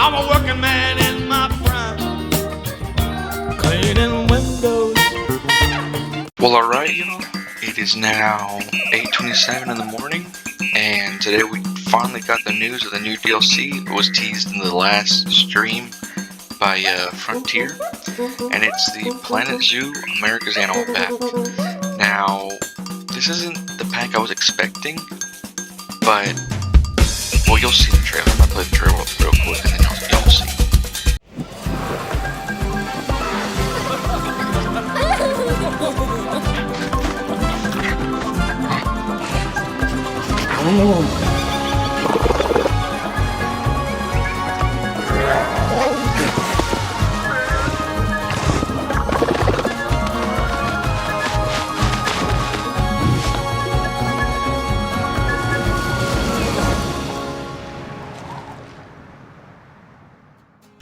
I'm a working man in my prime, cleaning windows. Well, alright, y'all. It is now 8:27 in the morning, and today we finally got the news of the new DLC. It was teased in the last stream by Frontier, and it's the Planet Zoo America's Animal Pack. Now, this isn't the pack I was expecting, but, well, you'll see the trailer. I'm gonna play the trailer real quick, and then you'll see.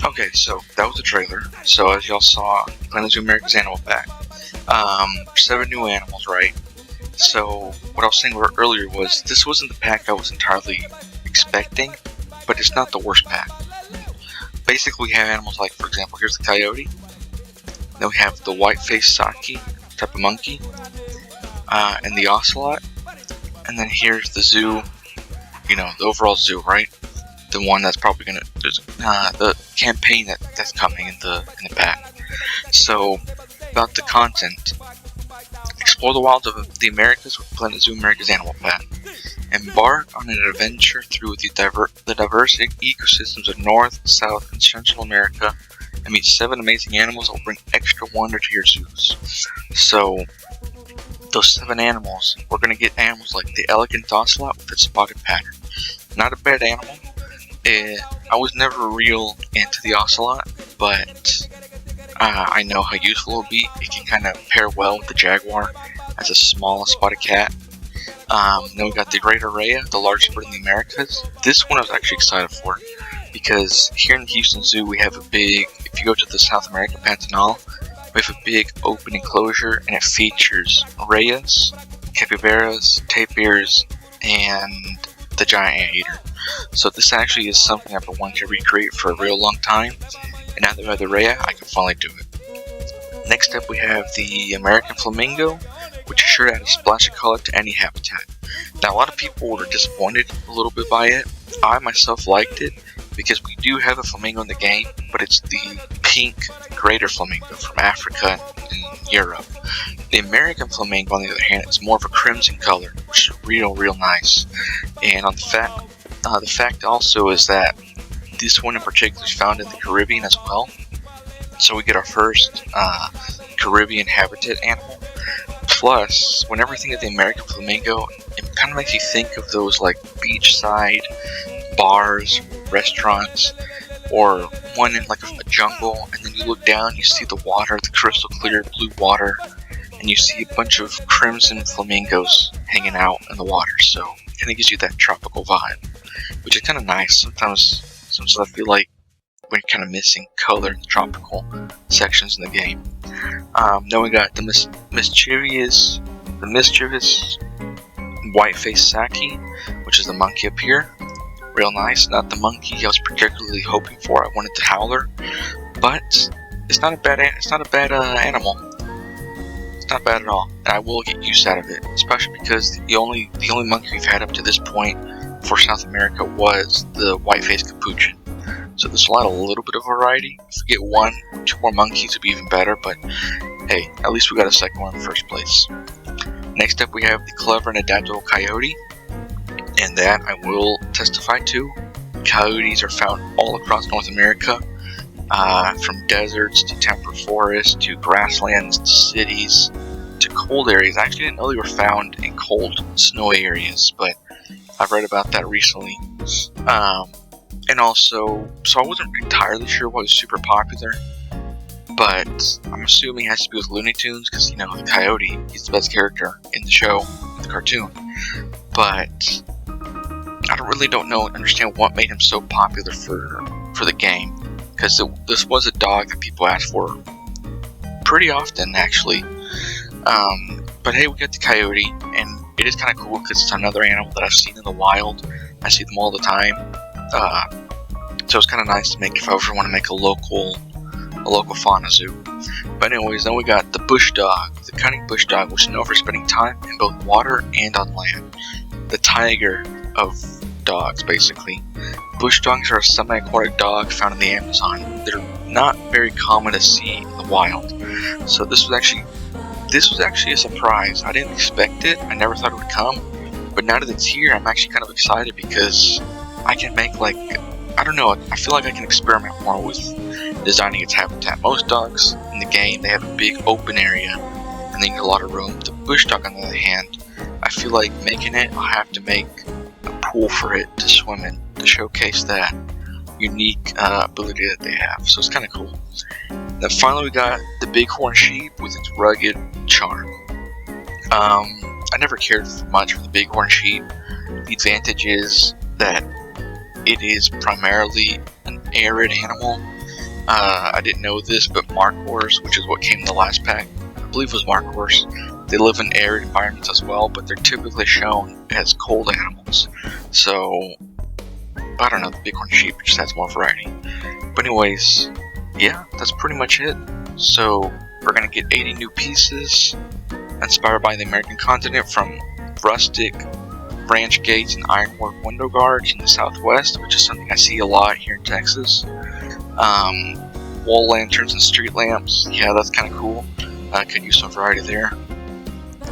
Okay, so that was the trailer. So as y'all saw, Planet Zoo America's Animal Pack. 7 new animals, right? So what I was saying earlier was this wasn't the pack I was entirely expecting, but it's not the worst pack. Basically, we have animals like, for example, here's the coyote. Then we have the white-faced saki type of monkey, and the ocelot. And then here's the zoo, the overall zoo, right? The one that's probably gonna the campaign that's coming in the pack. So about the content: explore the wilds of the Americas with Planet Zoo America's Animal Pack. Embark on an adventure through the diverse ecosystems of North, South, and Central America, and meet 7 amazing animals that will bring extra wonder to your zoos. So those 7 animals, we're gonna get animals like the elegant ocelot with its spotted pattern. Not a bad animal. I was never real into the ocelot, but I know how useful it will be. It can kind of pair well with the jaguar as a small spotted cat. Then we got the great Rhea, the largest bird in the Americas. This one I was actually excited for because here in the Houston Zoo we have a big, if you go to the South American Pantanal, we have a big open enclosure and it features Rheas, capybaras, tapirs, and the giant anteater. So this actually is something I've been wanting to recreate for a real long time, and now that we have the Rhea, I can finally do it. Next up we have the American flamingo, which is sure to add a splash of color to any habitat. Now a lot of people were disappointed a little bit by it. I myself liked it because we do have a flamingo in the game, but it's the pink greater flamingo from Africa and Europe. The American flamingo, on the other hand, is more of a crimson color, which is real nice. And on the fact also is that this one in particular is found in the Caribbean as well. So we get our first Caribbean habitat animal. Plus, whenever you think of the American flamingo, it kind of makes you think of those like beachside bars, restaurants, or one in like a jungle, and then you look down, you see the water, the crystal clear blue water, and you see a bunch of crimson flamingos hanging out in the water. So it kind of gives you that tropical vibe, which is kind of nice. Sometimes I feel like we're kind of missing color in the tropical sections in the game. Then we got the mischievous white-faced saki, which is the monkey up here. Real nice. Not the monkey I was particularly hoping for. I wanted the howler, but it's not a bad animal. It's not bad at all, and I will get use out of it, especially because the only monkey we've had up to this point for South America was the white-faced capuchin. So this will add a little bit of variety. If we get 1 or 2 more monkeys, it'd be even better, but hey, at least we got a second one in the first place. Next up we have the clever and adaptable coyote, and that I will testify to. Coyotes are found all across North America, from deserts to temperate forests to grasslands to cities to cold areas. I actually didn't know they were found in cold, snowy areas, but I've read about that recently. And also, so I wasn't entirely sure what was super popular, but I'm assuming it has to be with Looney Tunes, because, the coyote, he's the best character in the show, in the cartoon. But I don't understand what made him so popular for the game, because this was a dog that people asked for pretty often, actually. But hey, we got the coyote, and it is kind of cool because it's another animal that I've seen in the wild. I see them all the time. So it's kind of nice to make if I ever want to make a local fauna zoo. But anyways, then we got the bush dog, the cunning bush dog, which is known for spending time in both water and on land. The tiger of dogs, basically. Bush dogs are a semi-aquatic dog found in the Amazon. They're not very common to see in the wild. So this was actually a surprise. I didn't expect it. I never thought it would come. But now that it's here, I'm actually kind of excited because I can make, like, I don't know, I feel like I can experiment more with designing its habitat. Most dogs in the game, they have a big open area and they need a lot of room. The bush dog, on the other hand, I feel like making it, I'll have to make a pool for it to swim in to showcase that unique ability that they have. So it's kind of cool. Then finally we got the bighorn sheep with its rugged charm. I never cared much for the bighorn sheep. The advantage is that it is primarily an arid animal. I didn't know this, but markhors, which is what came in the last pack, I believe was markhors, they live in arid environments as well, but they're typically shown as cold animals. So, I don't know, the bighorn sheep just has more variety. But anyways, yeah, that's pretty much it. So, we're going to get 80 new pieces, inspired by the American continent, from rustic branch gates and ironwork window guards in the southwest, which is something I see a lot here in Texas. Wall lanterns and street lamps, yeah, that's kind of cool. I could use some variety there.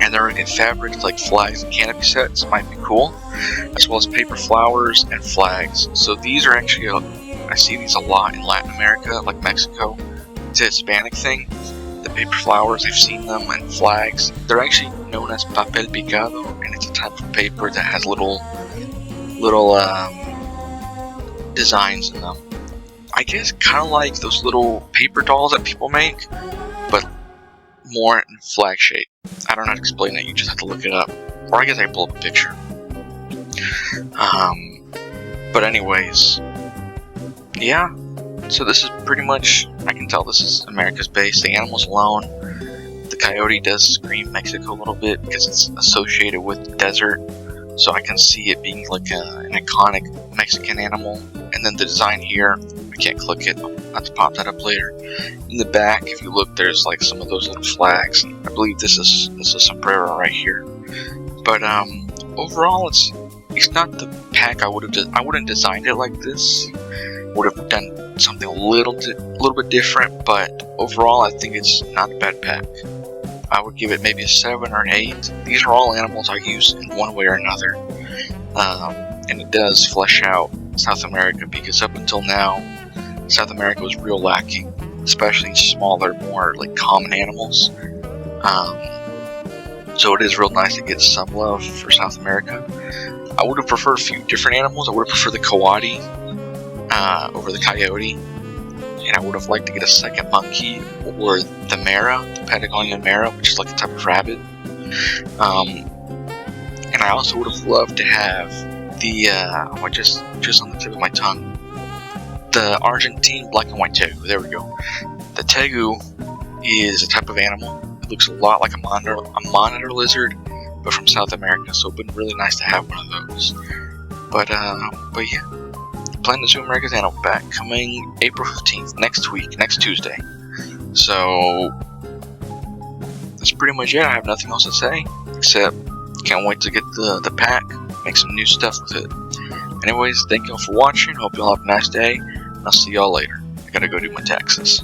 And then we're going to get fabrics like flags and canopy sets, might be cool, as well as paper flowers and flags. So these are actually, I see these a lot in Latin America, like Mexico. It's a Hispanic thing. The paper flowers, I've seen them, and flags. They're actually known as papel picado, and it's a type of paper that has little designs in them. I guess kind of like those little paper dolls that people make, but more in flag shape. I don't know how to explain that, you just have to look it up. Or I guess I can pull up a picture. But anyways, yeah. So this is pretty much, I can tell this is America's base. The animals alone. The coyote does scream Mexico a little bit because it's associated with the desert. So I can see it being like an iconic Mexican animal. And then the design here, I can't click it, I'll have to pop that up later. In the back, if you look, there's like some of those little flags. I believe this is a sombrero right here. But overall, it's not the pack I wouldn't designed it like this. Would have done something a little bit different, but overall, I think it's not a bad pack. I would give it maybe a 7 or an 8. These are all animals I use in one way or another. And it does flesh out South America, because up until now, South America was real lacking, especially in smaller, more like common animals. So it is real nice to get some love for South America. I would have preferred a few different animals. I would have preferred the coati over the coyote, and I would have liked to get a second monkey, or the mara, the Patagonian mara, which is like a type of rabbit. And I also would have loved to have the just on the tip of my tongue, the Argentine black and white tegu. There we go. The tegu is a type of animal. It looks a lot like a monitor lizard, but from South America. So it'd been really nice to have one of those. But yeah, Planet Zoo America's Animal Pack coming April 15th, next week, next Tuesday. So that's pretty much it. I have nothing else to say except can't wait to get the pack, make some new stuff with it. Anyways, thank y'all for watching. Hope y'all have a nice day. I'll see y'all later. I gotta go do my taxes.